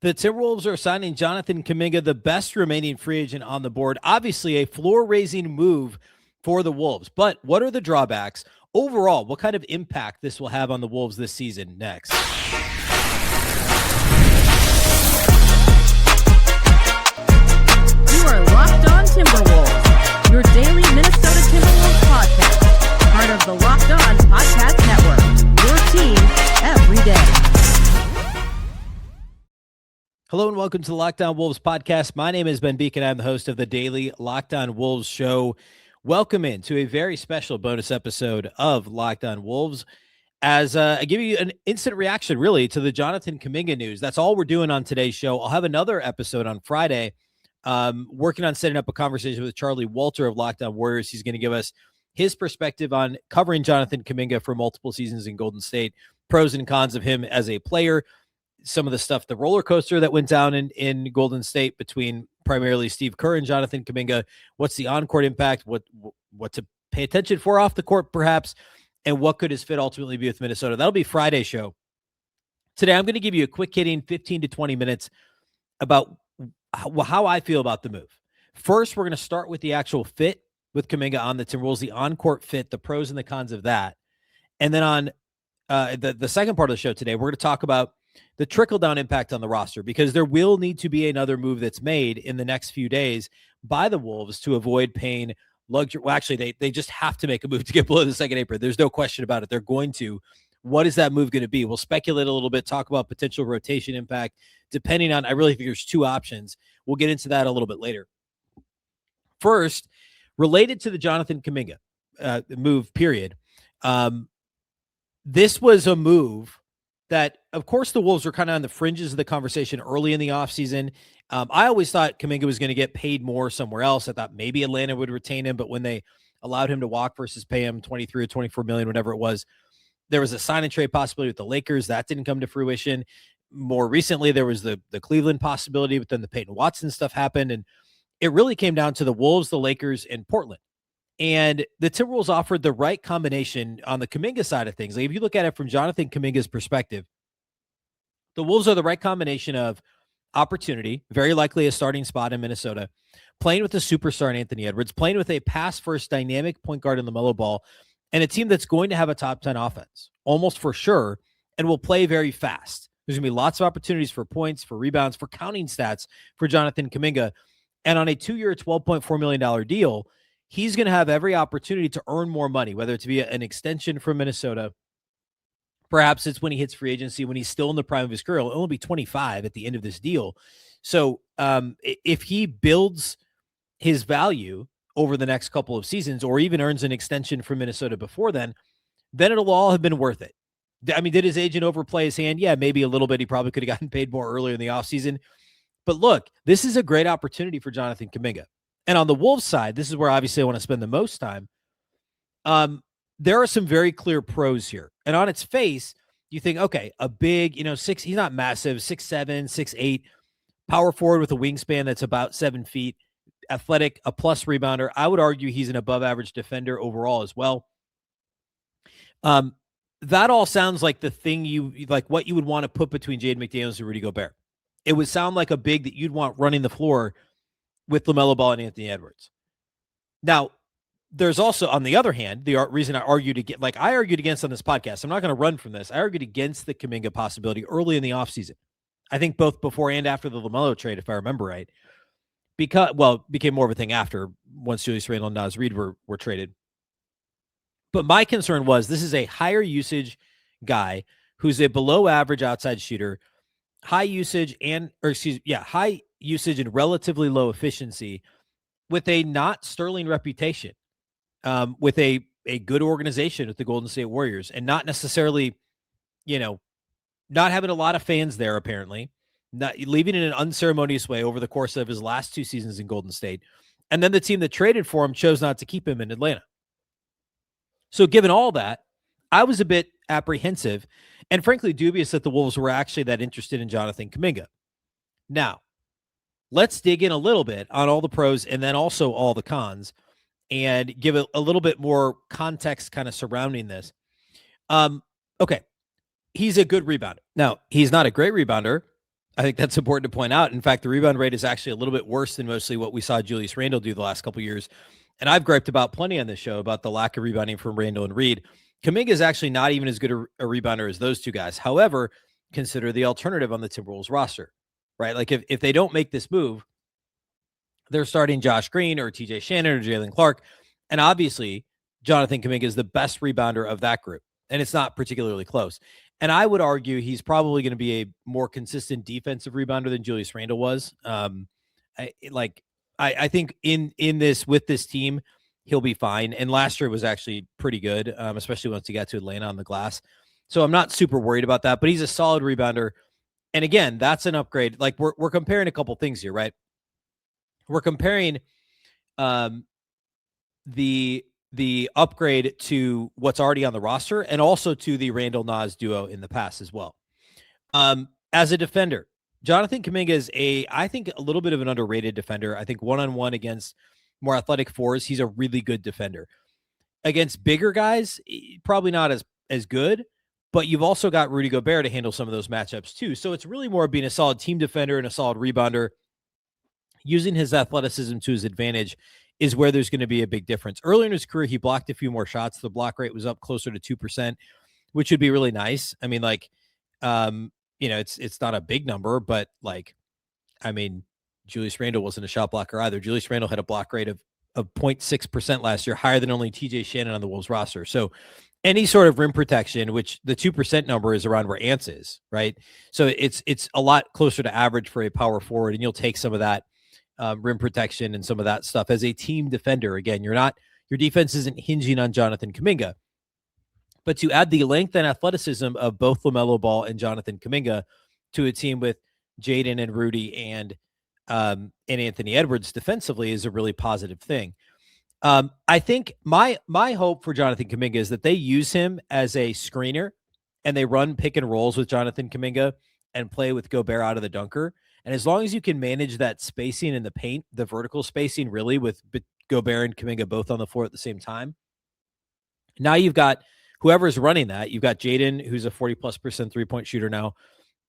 The Timberwolves are signing Jonathan Kuminga, the best remaining free agent on the board. Obviously, a floor-raising move for the Wolves. But what are the drawbacks? Overall, what kind of impact this will have on the Wolves this season? Next. You are Locked On Timberwolves, your daily Minnesota Timberwolves podcast. Part of the Locked On Podcast Network, your team every day. Hello and welcome to the Locked On Wolves podcast. My name is Beecken. I'm the host of the daily Locked On Wolves show. Welcome into a very special bonus episode of Locked On Wolves as I give you an instant reaction, really, to the Jonathan Kuminga news. That's all we're doing on today's show. I'll have another episode on Friday, working on setting up a conversation with Charlie Walter of Locked On Warriors. He's going to give us his perspective on covering Jonathan Kuminga for multiple seasons in Golden State, pros and cons of him as a player, some of the stuff, the roller coaster that went down in Golden State between primarily Steve Kerr and Jonathan Kuminga. What's the on-court impact? What to pay attention for off the court, perhaps, and what could his fit ultimately be with Minnesota? That'll be Friday's show. Today, I'm going to give you a quick hitting 15 to 20 minutes about how I feel about the move. First, we're going to start with the actual fit with Kuminga on the Timberwolves, the on-court fit, the pros and the cons of that. And then on the second part of the show today, we're going to talk about the trickle-down impact on the roster, because there will need to be another move that's made in the next few days by the Wolves to avoid paying luxury. Well, actually, they just have to make a move to get below the second apron. There's no question about it. They're going to. What is that move going to be? We'll speculate a little bit, talk about potential rotation impact, depending on, I really think there's two options. We'll get into that a little bit later. First, related to the Jonathan Kuminga move, period. This was a move that, of course, the Wolves were kind of on the fringes of the conversation early in the offseason. I always thought Kuminga was going to get paid more somewhere else. I thought maybe Atlanta would retain him, but when they allowed him to walk versus pay him 23 or 24 million, whatever it was, there was a sign and trade possibility with the Lakers. That didn't come to fruition. More recently, there was the Cleveland possibility, but then the Peyton Watson stuff happened, and it really came down to the Wolves, the Lakers, and Portland. And the Timberwolves offered the right combination on the Kuminga side of things. Like, if you look at it from Jonathan Kuminga's perspective, the Wolves are the right combination of opportunity, very likely a starting spot in Minnesota, playing with a superstar in Anthony Edwards, playing with a pass-first dynamic point guard in LaMelo Ball, and a team that's going to have a top 10 offense, almost for sure, and will play very fast. There's going to be lots of opportunities for points, for rebounds, for counting stats for Jonathan Kuminga. And on a 2-year, $12.4 million deal, he's going to have every opportunity to earn more money, whether it's via an extension from Minnesota. Perhaps it's when he hits free agency, when he's still in the prime of his career. He'll only be 25 at the end of this deal. So if he builds his value over the next couple of seasons, or even earns an extension from Minnesota before then it'll all have been worth it. I mean, did his agent overplay his hand? Yeah, maybe a little bit. He probably could have gotten paid more earlier in the offseason. But look, this is a great opportunity for Jonathan Kuminga. And on the Wolves side, this is where obviously I want to spend the most time. There are some very clear pros here. And on its face, you think, okay, a big, he's not massive, 6'7", 6'8", power forward with a wingspan that's about 7 feet, athletic, a plus rebounder. I would argue he's an above average defender overall as well. That all sounds like the thing what you would want to put between Jaden McDaniels and Rudy Gobert. It would sound like a big that you'd want running the floor with LaMelo Ball and Anthony Edwards. Now, there's also, on the other hand, the reason I argued against on this podcast, I'm not going to run from this. I argued against the Kuminga possibility early in the offseason. I think both before and after the LaMelo trade, if I remember right. It became more of a thing after, once Julius Randle and Naz Reid were traded. But my concern was, this is a higher usage guy who's a below average outside shooter, high usage and relatively low efficiency, with a not sterling reputation, with a good organization with the Golden State Warriors, and not necessarily, not having a lot of fans there, apparently, not leaving in an unceremonious way over the course of his last 2 seasons in Golden State. And then the team that traded for him chose not to keep him in Atlanta. So given all that, I was a bit apprehensive and frankly dubious that the Wolves were actually that interested in Jonathan Kuminga. Now, let's dig in a little bit on all the pros and then also all the cons, and give it a little bit more context kind of surrounding this. Okay. He's a good rebounder. Now, he's not a great rebounder. I think that's important to point out. In fact, the rebound rate is actually a little bit worse than mostly what we saw Julius Randle do the last couple of years. And I've griped about plenty on this show about the lack of rebounding from Randle and Reed. Kuminga is actually not even as good a rebounder as those two guys. However, consider the alternative on the Timberwolves roster, right? Like if they don't make this move, they're starting Josh Green or TJ Shannon or Jalen Clark. And obviously, Jonathan Kuminga is the best rebounder of that group. And it's not particularly close. And I would argue he's probably going to be a more consistent defensive rebounder than Julius Randle was. I think in this with this team, he'll be fine. And last year was actually pretty good, especially once he got to Atlanta on the glass. So I'm not super worried about that, but he's a solid rebounder. And again, that's an upgrade. Like we're comparing a couple things here, right? We're comparing the upgrade to what's already on the roster and also to the Randle Nas duo in the past as well. As a defender, Jonathan Kuminga is I think a little bit of an underrated defender. I think one-on-one against more athletic fours, he's a really good defender. Against bigger guys, probably not as good, but you've also got Rudy Gobert to handle some of those matchups too. So it's really more being a solid team defender and a solid rebounder. Using his athleticism to his advantage is where there's going to be a big difference. Earlier in his career, he blocked a few more shots. The block rate was up closer to 2%, which would be really nice. I mean, it's not a big number, but Julius Randle wasn't a shot blocker either. Julius Randle had a block rate of 0.6% last year, higher than only TJ Shannon on the Wolves roster. So any sort of rim protection, which the 2% number is around where Ants is, right? So it's a lot closer to average for a power forward, and you'll take some of that rim protection and some of that stuff as a team defender. Again, your defense isn't hinging on Jonathan Kuminga, but to add the length and athleticism of both LaMelo Ball and Jonathan Kuminga to a team with Jaden and Rudy and Anthony Edwards defensively is a really positive thing. I think my hope for Jonathan Kuminga is that they use him as a screener and they run pick and rolls with Jonathan Kuminga and play with Gobert out of the dunker. And as long as you can manage that spacing in the paint, the vertical spacing really with Gobert and Kuminga both on the floor at the same time, now you've got whoever's running that. You've got Jaden, who's a 40+% three-point shooter now,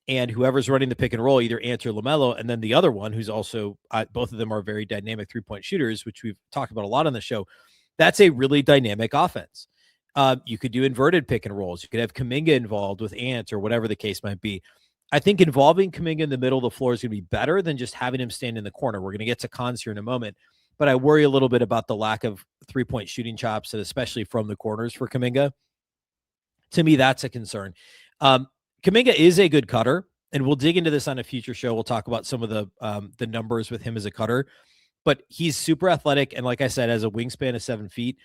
and whoever's running the pick and roll, either Ant or LaMelo, and then the other one who's also, both of them are very dynamic three-point shooters, which we've talked about a lot on the show. That's a really dynamic offense. You could do inverted pick and rolls. You could have Kuminga involved with Ant or whatever the case might be. I think involving Kuminga in the middle of the floor is going to be better than just having him stand in the corner. We're going to get to cons here in a moment, but I worry a little bit about the lack of three-point shooting chops, and especially from the corners for Kuminga. To me, that's a concern. Kuminga is a good cutter, and we'll dig into this on a future show. We'll talk about some of the numbers with him as a cutter, but he's super athletic, and like I said, has a wingspan of 7 feet.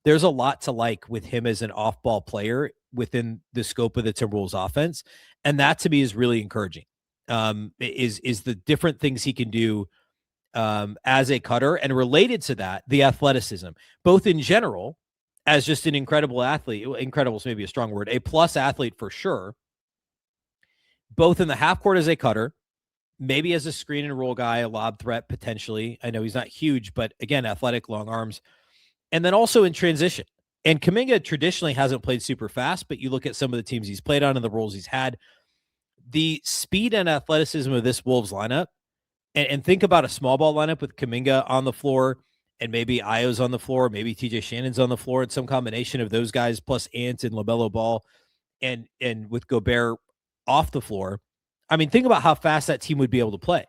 There's a lot to like with him as an off-ball player within the scope of the Timberwolves offense. And that to me is really encouraging, is the different things he can do as a cutter, and related to that, the athleticism, both in general as just an incredible athlete. Incredible is maybe a strong word, a plus athlete for sure, both in the half court as a cutter, maybe as a screen and roll guy, a lob threat potentially. I know he's not huge, but again, athletic, long arms. And then also in transition. And Kuminga traditionally hasn't played super fast, but you look at some of the teams he's played on and the roles he's had, the speed and athleticism of this Wolves lineup, and think about a small ball lineup with Kuminga on the floor and maybe Io's on the floor, maybe TJ Shannon's on the floor, and some combination of those guys plus Ant and LaMelo Ball and with Gobert off the floor. I mean, think about how fast that team would be able to play,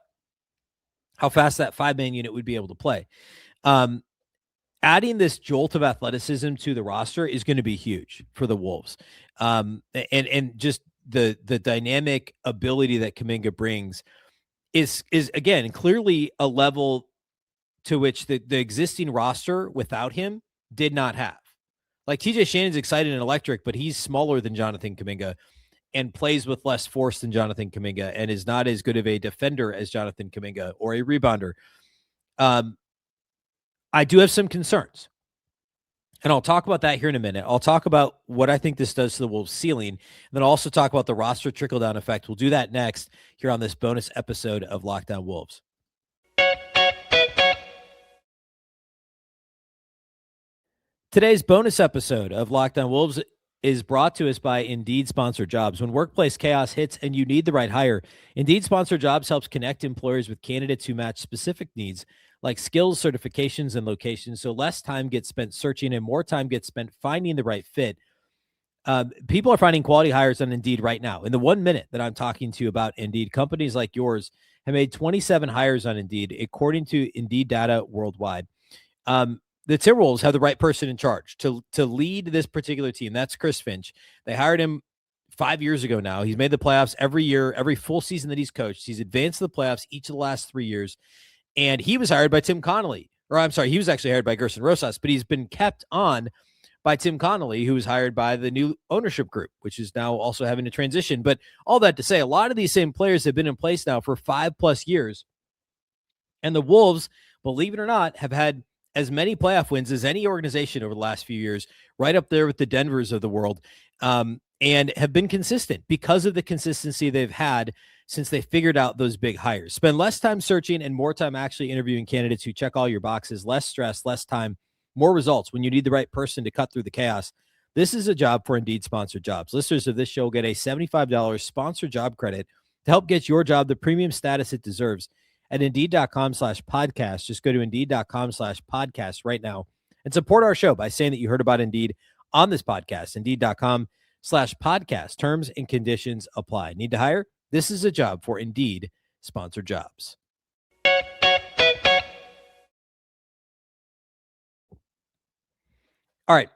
how fast that 5-man unit would be able to play. Adding this jolt of athleticism to the roster is going to be huge for the Wolves. And just the dynamic ability that Kuminga brings is again, clearly a level to which the existing roster without him did not have. Like TJ Shannon's excited and electric, but he's smaller than Jonathan Kuminga and plays with less force than Jonathan Kuminga and is not as good of a defender as Jonathan Kuminga or a rebounder. I do have some concerns, and I'll talk about that here in a minute. I'll talk about what I think this does to the Wolves' ceiling, and then I'll also talk about the roster trickle-down effect. We'll do that next here on this bonus episode of Locked On Wolves. Today's bonus episode of Locked On Wolves is brought to us by Indeed Sponsored Jobs. When workplace chaos hits and you need the right hire, Indeed Sponsored Jobs helps connect employers with candidates who match specific needs like skills, certifications, and locations, so less time gets spent searching and more time gets spent finding the right fit. People are finding quality hires on Indeed right now. In the 1 minute that I'm talking to you about Indeed, companies like yours have made 27 hires on Indeed, according to Indeed data worldwide. The Timberwolves have the right person in charge to lead this particular team. That's Chris Finch. They hired him 5 years ago now. He's made the playoffs every year, every full season that he's coached. He's advanced to the playoffs each of the last 3 years. And he was hired by Tim Connolly. Or I'm sorry, he was actually hired by Gerson Rosas, but he's been kept on by Tim Connolly, who was hired by the new ownership group, which is now also having a transition. But all that to say, a lot of these same players have been in place now for 5+ years. And the Wolves, believe it or not, have had as many playoff wins as any organization over the last few years, right up there with the Denvers of the world, and have been consistent because of the consistency they've had since they figured out those big hires. Spend less time searching and more time actually interviewing candidates who check all your boxes, less stress, less time, more results when you need the right person to cut through the chaos. This is a job for Indeed Sponsored Jobs. Listeners of this show get a $75 sponsored job credit to help get your job the premium status it deserves at Indeed.com/podcast. Just go to Indeed.com/podcast right now and support our show by saying that you heard about Indeed on this podcast. Indeed.com/podcast. Terms and conditions apply. Need to hire? This is a job for Indeed Sponsored Jobs. All right.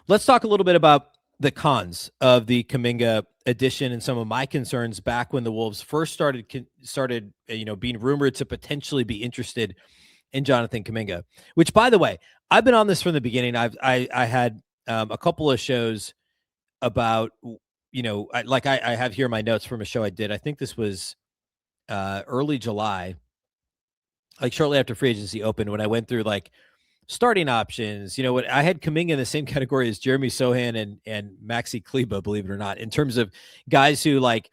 Let's talk a little bit about the cons of the Kuminga addition and some of my concerns back when the Wolves first started being rumored to potentially be interested in Jonathan Kuminga, which, by the way, I've been on this from the beginning. I had a couple of shows about, I have here my notes from a show I did. I think this was early July, like shortly after free agency opened, when I went through like starting options. What I had Kuminga in the same category as Jeremy Sohan and Maxi Kleba, believe it or not, in terms of guys who, like,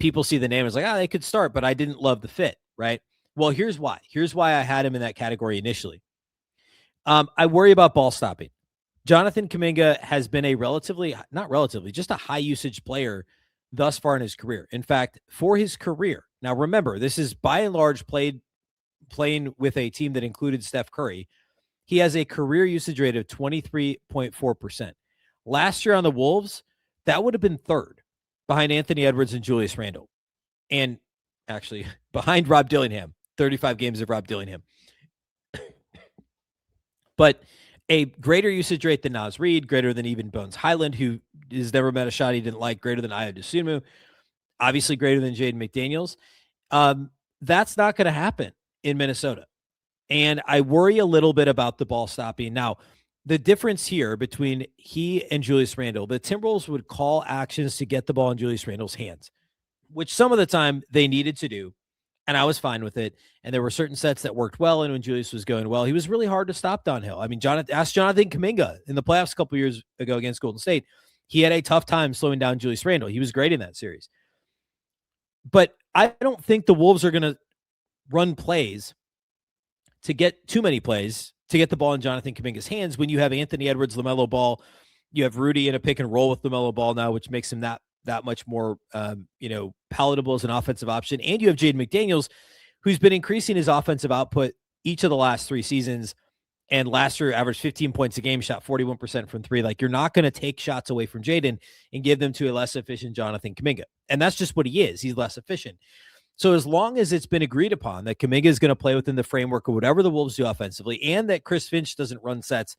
people see the name as like, they could start, but I didn't love the fit, right? Well, here's why. Here's why I had him in that category initially. I worry about ball stopping. Jonathan Kuminga has been just a high usage player thus far in his career. In fact, for his career, now remember, this is by and large playing with a team that included Steph Curry. He has a career usage rate of 23.4%. Last year on the Wolves, that would have been third behind Anthony Edwards and Julius Randle. And actually behind Rob Dillingham, 35 games of Rob Dillingham. But a greater usage rate than Naz Reid, greater than even Bones Highland, who has never met a shot he didn't like, greater than Ayo Dosunmu, obviously greater than Jaden McDaniels. That's not going to happen in Minnesota. And I worry a little bit about the ball stopping. Now, the difference here between he and Julius Randle, the Timberwolves would call actions to get the ball in Julius Randle's hands, which some of the time they needed to do. And I was fine with it. And there were certain sets that worked well. And when Julius was going well, he was really hard to stop downhill. I mean, ask Jonathan Kuminga in the playoffs a couple years ago against Golden State. He had a tough time slowing down Julius Randle. He was great in that series. But I don't think the Wolves are going to run plays to get too many plays to get the ball in Jonathan Kuminga's hands when you have Anthony Edwards, LaMelo Ball. You have Rudy in a pick and roll with LaMelo Ball now, which makes him that much more, palatable as an offensive option. And you have Jaden McDaniels, who's been increasing his offensive output each of the last 3 seasons. And last year averaged 15 points a game, shot 41% from 3. Like, you're not going to take shots away from Jaden and give them to a less efficient Jonathan Kuminga. And that's just what he is. He's less efficient. So as long as it's been agreed upon that Kuminga is going to play within the framework of whatever the Wolves do offensively, and that Chris Finch doesn't run sets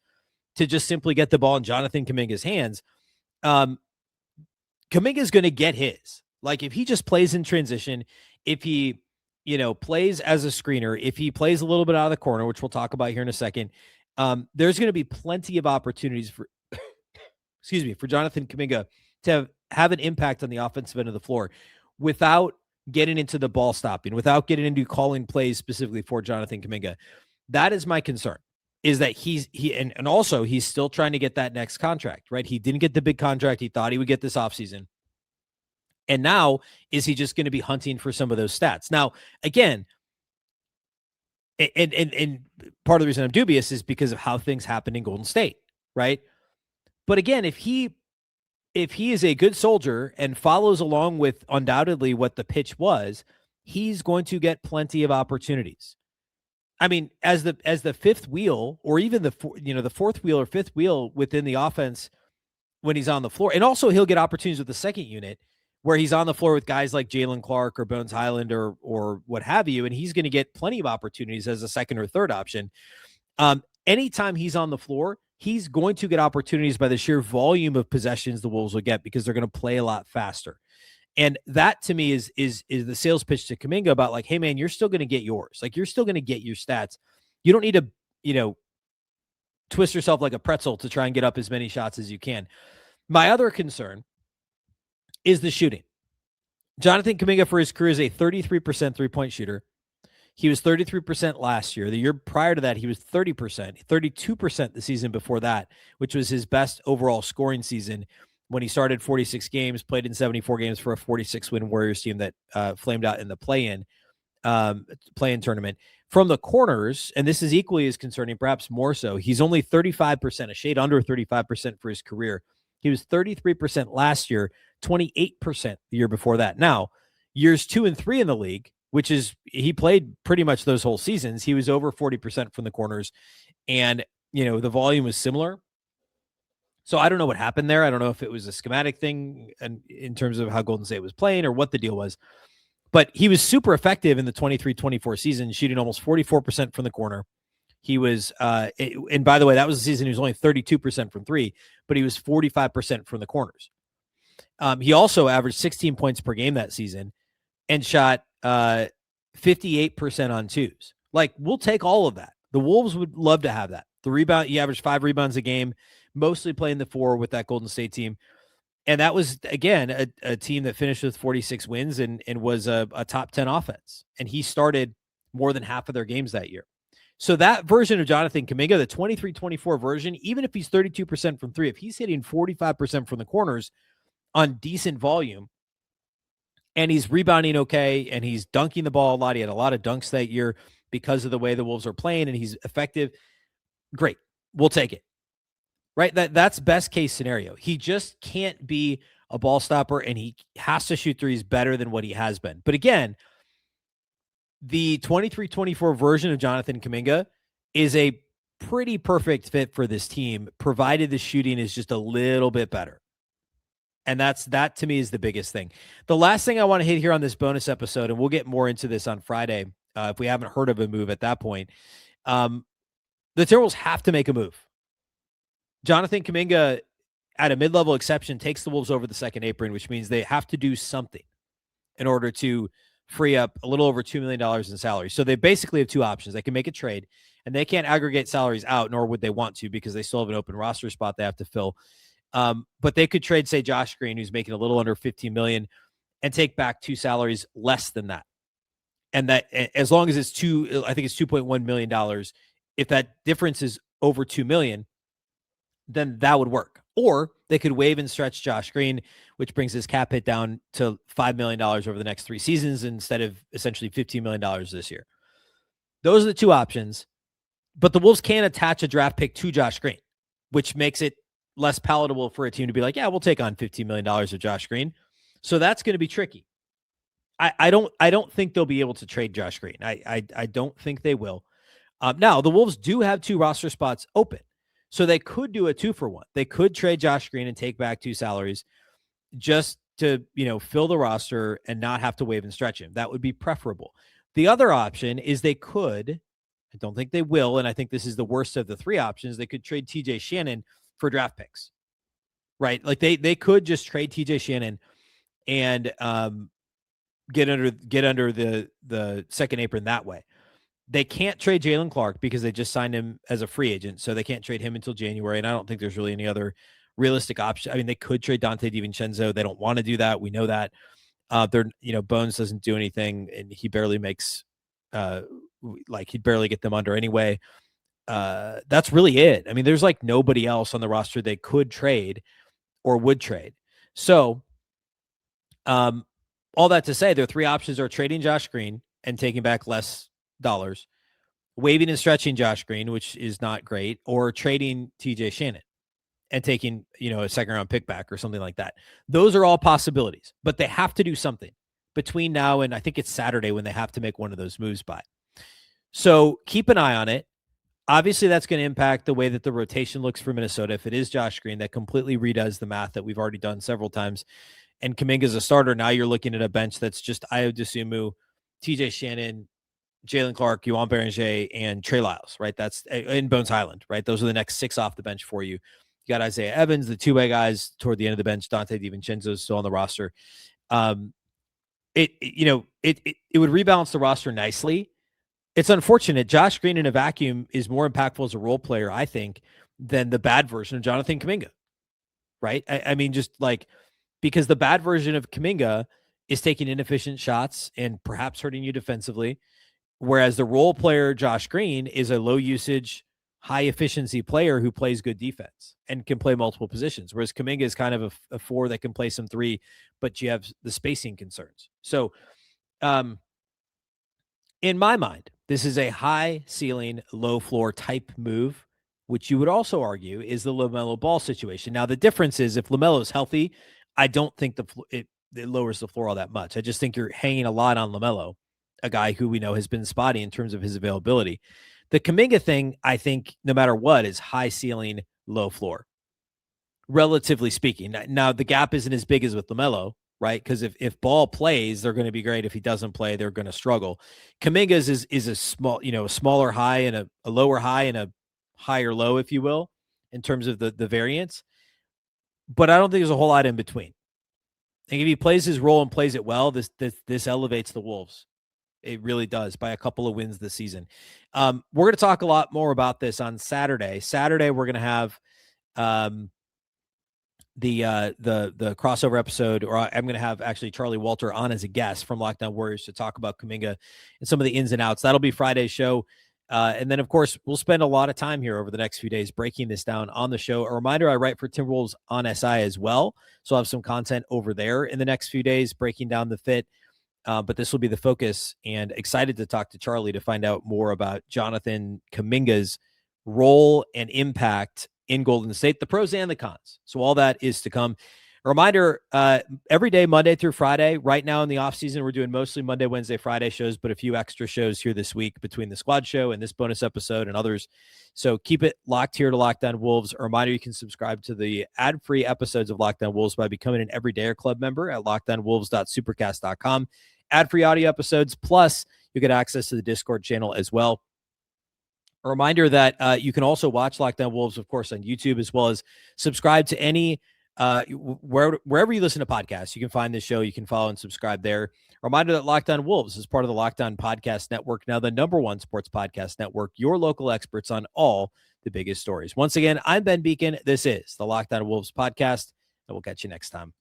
to just simply get the ball in Jonathan Kuminga's hands, Kuminga is going to get his. Like, if he just plays in transition, if he, plays as a screener, if he plays a little bit out of the corner, which we'll talk about here in a second, there's going to be plenty of opportunities for, for Jonathan Kuminga to have an impact on the offensive end of the floor without getting into the ball stopping, without getting into calling plays specifically for Jonathan Kuminga. That is my concern, is that and also he's still trying to get that next contract, right? He didn't get the big contract he thought he would get this offseason. And now, is he just going to be hunting for some of those stats? Now, again, and part of the reason I'm dubious is because of how things happen in Golden State, right? But again, if he is a good soldier and follows along with undoubtedly what the pitch was, he's going to get plenty of opportunities. I mean, as the fifth wheel, or even the fourth wheel or fifth wheel within the offense when he's on the floor, and also he'll get opportunities with the second unit where he's on the floor with guys like Jalen Clark or Bones Highland or what have you, and he's going to get plenty of opportunities as a second or third option. Anytime he's on the floor, he's going to get opportunities by the sheer volume of possessions the Wolves will get because they're going to play a lot faster. And that to me is the sales pitch to Kuminga about like, hey man, you're still going to get yours. Like you're still going to get your stats. You don't need to, twist yourself like a pretzel to try and get up as many shots as you can. My other concern is the shooting. Jonathan Kuminga for his career is a 33% three-point shooter. He was 33% last year. The year prior to that, he was 30%, 32% the season before that, which was his best overall scoring season when he started 46 games, played in 74 games for a 46-win Warriors team that flamed out in the play-in tournament. From the corners, and this is equally as concerning, perhaps more so, he's only 35%, a shade under 35% for his career. He was 33% last year, 28% the year before that. Now, years 2 and 3 in the league, which is he played pretty much those whole seasons, he was over 40% from the corners, and the volume was similar. So I don't know what happened there. I don't know if it was a schematic thing and in terms of how Golden State was playing or what the deal was. But he was super effective in the 23-24 season, shooting almost 44% from the corner. He was, and by the way, that was the season he was only 32% from three, but he was 45% from the corners. He also averaged 16 points per game that season and shot 58% on twos. Like, we'll take all of that. The Wolves would love to have that. He averaged 5 rebounds a game, mostly playing the 4 with that Golden State team. And that was, again, a team that finished with 46 wins and was a top 10 offense. And he started more than half of their games that year. So that version of Jonathan Kuminga, the 23-24 version, even if he's 32% from three, if he's hitting 45% from the corners on decent volume, and he's rebounding okay, and he's dunking the ball a lot. He had a lot of dunks that year because of the way the Wolves are playing, and he's effective. Great. We'll take it. Right? That's best case scenario. He just can't be a ball stopper, and he has to shoot threes better than what he has been. But again, the 23-24 version of Jonathan Kuminga is a pretty perfect fit for this team, provided the shooting is just a little bit better. And that to me is the biggest thing. The last thing I want to hit here on this bonus episode, and we'll get more into this on Friday if we haven't heard of a move at that point. The Timberwolves have to make a move. Jonathan Kuminga, at a mid-level exception, takes the Wolves over the second apron, which means they have to do something in order to free up a little over $2 million in salary. So they basically have two options. They can make a trade, and they can't aggregate salaries out, nor would they want to, because they still have an open roster spot they have to fill. But they could trade, say, Josh Green, who's making a little under $15 million, and take back two salaries less than that. And that, as long as it's I think it's $2.1 million. If that difference is over $2 million, then that would work. Or they could waive and stretch Josh Green, which brings his cap hit down to $5 million over the next 3 seasons instead of essentially $15 million this year. Those are the two options. But the Wolves can't attach a draft pick to Josh Green, which makes it less palatable for a team to be like, yeah, we'll take on $15 million of Josh Green. So that's going to be tricky. I don't think they'll be able to trade Josh Green. I don't think they will. Now, the Wolves do have 2 roster spots open. So they could do a 2-for-1. They could trade Josh Green and take back 2 salaries just to, fill the roster and not have to waive and stretch him. That would be preferable. The other option is they could, I don't think they will, and I think this is the worst of the 3 options, they could trade TJ Shannon for draft picks, right? Like they could just trade TJ Shannon and get under the second apron that way. They can't trade Jalen Clark because they just signed him as a free agent, so they can't trade him until January, and I don't think there's really any other realistic option. I mean, they could trade Dante DiVincenzo. They don't want to do that. We know that. Bones doesn't do anything, and he barely makes he'd barely get them under anyway. That's really it. I mean, there's like nobody else on the roster they could trade or would trade. So, all that to say, their 3 options are trading Josh Green and taking back less dollars, waiving and stretching Josh Green, which is not great, or trading TJ Shannon. and taking, a second round pick back or something like that. Those are all possibilities, but they have to do something between now and I think it's Saturday when they have to make one of those moves by. So keep an eye on it. Obviously, that's going to impact the way that the rotation looks for Minnesota. If it is Josh Green, that completely redoes the math that we've already done several times. And Kuminga is a starter. Now you're looking at a bench that's just Ayo Dosunmu, TJ Shannon, Jalen Clark, Juwan Beringer, and Trey Lyles, right? That's in Bones Highland, right? Those are the next 6 off the bench for you. You got Isaiah Evans, the two-way guys toward the end of the bench. Dante DiVincenzo is still on the roster. It would rebalance the roster nicely. It's unfortunate. Josh Green in a vacuum is more impactful as a role player, I think, than the bad version of Jonathan Kuminga, right? I mean, just like, because the bad version of Kuminga is taking inefficient shots and perhaps hurting you defensively, whereas the role player, Josh Green, is a low-usage, high-efficiency player who plays good defense and can play multiple positions, whereas Kuminga is kind of a 4 that can play some 3, but you have the spacing concerns. So, in my mind, this is a high ceiling, low floor type move, which you would also argue is the LaMelo Ball situation. Now, the difference is if LaMelo is healthy, I don't think it lowers the floor all that much. I just think you're hanging a lot on LaMelo, a guy who we know has been spotty in terms of his availability. The Kuminga thing, I think, no matter what, is high ceiling, low floor, relatively speaking. Now, the gap isn't as big as with LaMelo, right? Because if Ball plays, they're going to be great. If he doesn't play, they're going to struggle. Kuminga's is a small, a smaller high and a lower high and a higher low, if you will, in terms of the variance. But I don't think there's a whole lot in between. I think if he plays his role and plays it well, this elevates the Wolves. It really does, by a couple of wins this season. We're going to talk a lot more about this on Saturday. Saturday, we're going to have the crossover episode, or I'm going to have actually Charlie Walter on as a guest from Lockdown Warriors to talk about Kuminga and some of the ins and outs. That'll be Friday's show. And then, of course, we'll spend a lot of time here over the next few days breaking this down on the show. A reminder, I write for Timberwolves on SI as well, so I'll have some content over there in the next few days breaking down the fit. But this will be the focus, and excited to talk to Charlie to find out more about Jonathan Kuminga's role and impact in Golden State, the pros and the cons. So all that is to come. A reminder, every day, Monday through Friday. Right now in the offseason, we're doing mostly Monday, Wednesday, Friday shows, but a few extra shows here this week between the squad show and this bonus episode and others. So keep it locked here to Lockdown Wolves. A reminder, you can subscribe to the ad-free episodes of Lockdown Wolves by becoming an Everydayer Club member at lockdownwolves.supercast.com. Ad-free audio episodes, plus you get access to the Discord channel as well. A reminder that you can also watch Lockdown Wolves, of course, on YouTube, as well as subscribe to any wherever you listen to podcasts. You can find this show. You can follow and subscribe there. A reminder that Lockdown Wolves is part of the Lockdown Podcast Network, now the #1 sports podcast network, your local experts on all the biggest stories. Once again, I'm Ben Beecken. This is the Lockdown Wolves podcast, and we'll catch you next time.